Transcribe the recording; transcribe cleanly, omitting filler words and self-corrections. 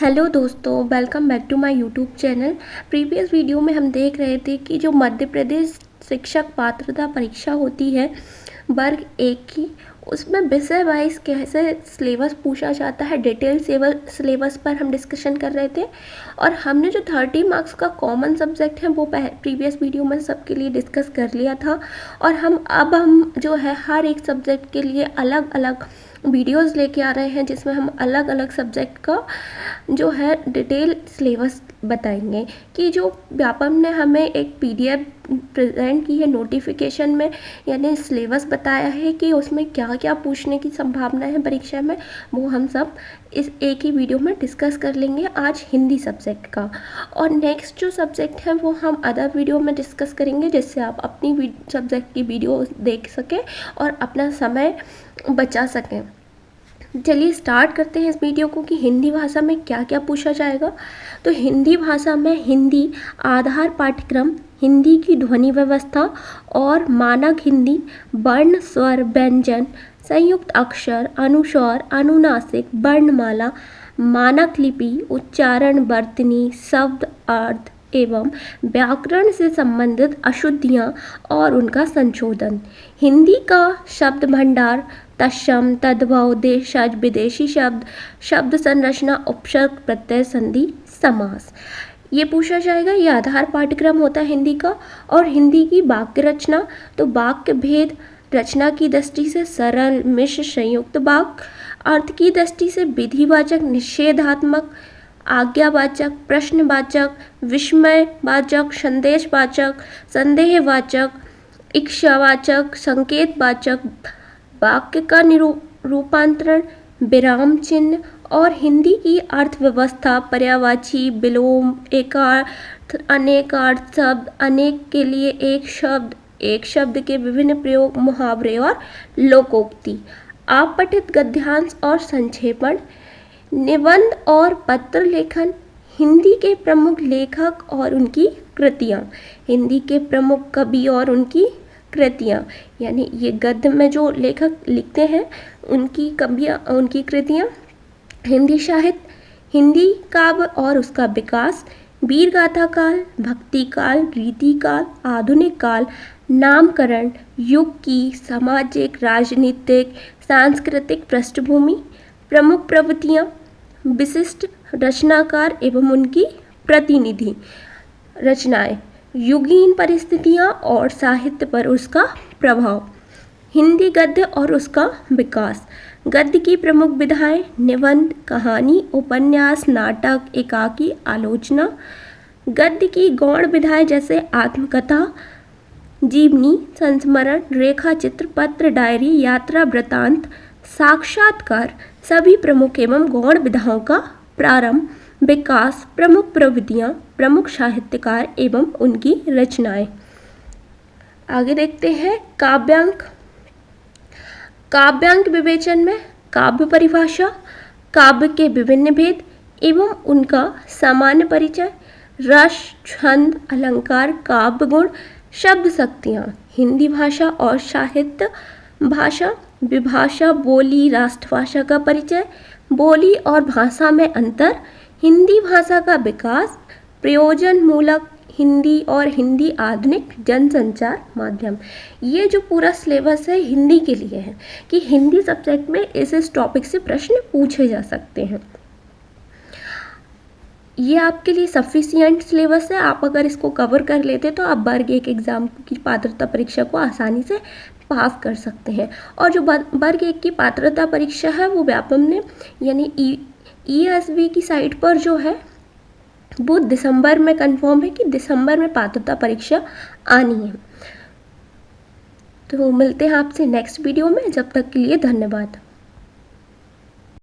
Hello दोस्तों, welcome back to my YouTube channel. Previous video में हम देख रहे थे कि जो मध्य प्रदेश शिक्षक पात्रता परीक्षा होती है वर्ग एक की, उसमें विषय वाइज कैसे सिलेबस पूछा जाता है, डिटेल सिलेबस पर हम डिस्कशन कर रहे थे। और हमने जो 30 मार्क्स का कॉमन सब्जेक्ट है वो प्रीवियस वीडियो में सबके लिए डिस्कस कर लिया था। और अब हम जो है हर एक सब्जेक्ट के लिए अलग अलग वीडियोस लेके आ रहे हैं, जिसमें हम अलग अलग सब्जेक्ट का जो है डिटेल सिलेबस बताएंगे। कि जो व्यापम ने हमें एक पीडीएफ प्रेजेंट की है नोटिफिकेशन में, यानी सिलेबस बताया है कि उसमें क्या क्या पूछने की संभावना है परीक्षा में, वो हम सब इस एक ही वीडियो में डिस्कस कर लेंगे आज हिंदी सब्जेक्ट का। और नेक्स्ट जो सब्जेक्ट है वो हम अदर वीडियो में डिस्कस करेंगे, जिससे आप अपनी सब्जेक्ट की वीडियो देख सकें और अपना समय बचा सकें। चलिए स्टार्ट करते हैं इस वीडियो को कि हिंदी भाषा में क्या क्या पूछा जाएगा। तो हिंदी भाषा में हिंदी आधार पाठ्यक्रम, हिंदी की ध्वनि व्यवस्था और मानक हिंदी, वर्ण स्वर व्यंजन, संयुक्त अक्षर, अनुस्वार, अनुनासिक, वर्णमाला, मानक लिपि, उच्चारण, वर्तनी, शब्द अर्थ एवं व्याकरण से संबंधित अशुद्धियाँ और उनका संशोधन, हिंदी का शब्द भंडार, तत्सम, तद्भव, देशज, विदेशी शब्द, शब्द संरचना, उपसर्ग, प्रत्यय, संधि, समास, ये पूछा जाएगा। ये आधार पाठ्यक्रम होता है हिंदी का। और हिंदी की वाक्य रचना, तो वाक्य भेद, रचना की दृष्टि से सरल, मिश्र, संयुक्त वाक्य, अर्थ की दृष्टि से विधिवाचक, निषेधात्मक, आज्ञावाचक, प्रश्नवाचक, विस्मयवाचक, संदेशवाचक, संदेहवाचक, इच्छावाचक, संकेतवाचक, वाक्य का रूपांतरण, विराम चिन्ह। और हिंदी की अर्थव्यवस्था, पर्यायवाची, विलोम, एकार्थ, अनेकार्थ शब्द, अनेक के लिए एक शब्द के विभिन्न प्रयोग, मुहावरे और लोकोक्ति, अपठित गद्यांश और संक्षेपण, निबंध और पत्र लेखन, हिंदी के प्रमुख लेखक और उनकी कृतियाँ, हिंदी के प्रमुख कवि और उनकी कृतियाँ, यानी ये गद्य में जो लेखक लिखते हैं उनकी कवियाँ, उनकी कृतियाँ, हिंदी साहित्य, हिंदी काव्य और उसका विकास, वीर गाथा काल, भक्ति काल, रीति काल, आधुनिक काल, नामकरण, युग की सामाजिक, राजनीतिक, सांस्कृतिक पृष्ठभूमि, प्रमुख प्रवृत्तियाँ, विशिष्ट रचनाकार एवं उनकी प्रतिनिधि रचनाएं, युगीन परिस्थितियाँ और साहित्य पर उसका प्रभाव, हिंदी गद्य और उसका विकास, गद्य की प्रमुख विधाएं, निबंध, कहानी, उपन्यास, नाटक, एकाकी, आलोचना, गद्य की गौण विधाएं जैसे आत्मकथा, जीवनी, संस्मरण, रेखा चित्र, पत्र, डायरी, यात्रा वृत्तांत, साक्षात्कार, सभी प्रमुख एवं गौण विधाओं का प्रारंभ, विकास, प्रमुख प्रविधियाँ, प्रमुख साहित्यकार एवं उनकी रचनाएं। आगे देखते हैं काव्यांक। काव्यांक विवेचन में काव्य परिभाषा, काव्य के विभिन्न भेद एवं उनका सामान्य परिचय, रस, छंद, अलंकार, काव्य गुण, शब्द शक्तियाँ, हिंदी भाषा और साहित्य भाषा, विभाषा, बोली, राष्ट्रभाषा का परिचय, बोली और भाषा में अंतर, हिंदी भाषा का विकास, प्रयोजन मूलक हिंदी और हिंदी आधुनिक जनसंचार माध्यम। ये जो पूरा सिलेबस है हिंदी के लिए है कि हिंदी सब्जेक्ट में इस टॉपिक से प्रश्न पूछे जा सकते हैं। ये आपके लिए सफिशिएंट सिलेबस है। आप अगर इसको कवर कर लेते तो आप वर्ग एक एग्ज़ाम की पात्रता परीक्षा को आसानी से पास कर सकते हैं। और जो वर्ग एक की पात्रता परीक्षा है वो व्यापम ने यानी ESV की साइट पर जो है वो दिसंबर में कंफर्म है कि दिसंबर में पात्रता परीक्षा आनी है। तो मिलते हैं आपसे नेक्स्ट वीडियो में, जब तक के लिए धन्यवाद।